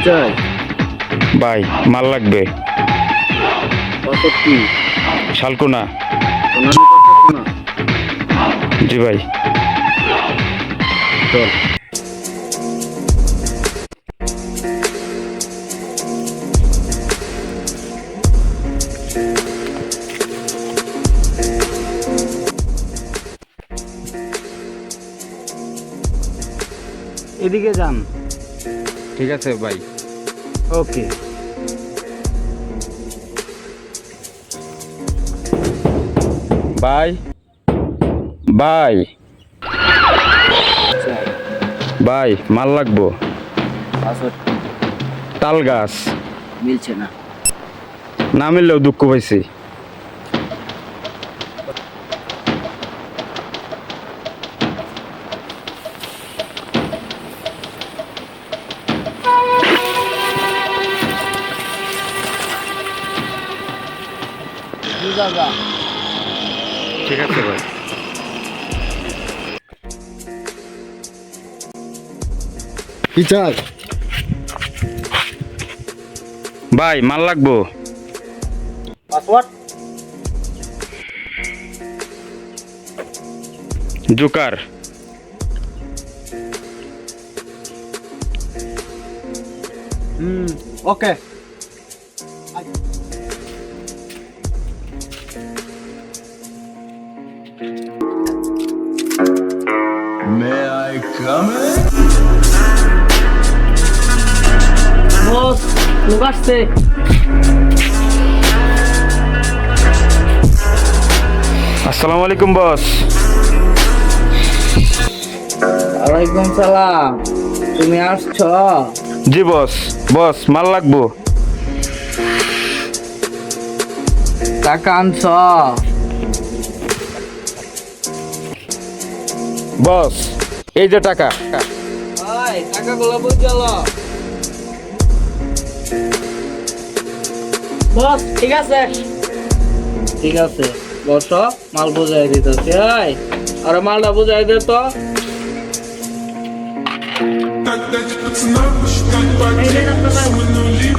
চাই? ভাই মাল লাগবে। কত কি? শালকুনা। সোনালি কথা শোনা। জি ভাই। চল। এদিকে যান। ঠিক আছে ভাই। ওকে। ভাই ভাই আচ্ছা, ভাই মাল লাগবো। পাসওয়ার্ড তাল গাছ। মিলছে না। না মিললেও দুঃখ পাইছি। দাদা ঠিক আছে ভাই। কি চাই? ভাই মাল লাগবো। Password Joker. Okay. May I come in? বস লোক আসছে। আসসালামু আলাইকুম বস। ওয়ালাইকুম সালাম। তুমি আসছ? জি বস। বস মাল লাগবো। টাকা আনছ? বস এই যে টাকা। ভাই টাকাগুলো বুঝল। বস ঠিক আছে। ঠিক আছে বস, মাল বুঝাই দিতেছি। আর মালটা বুঝাই দে তো। Так дать пацанам посчитать по деньгам, но не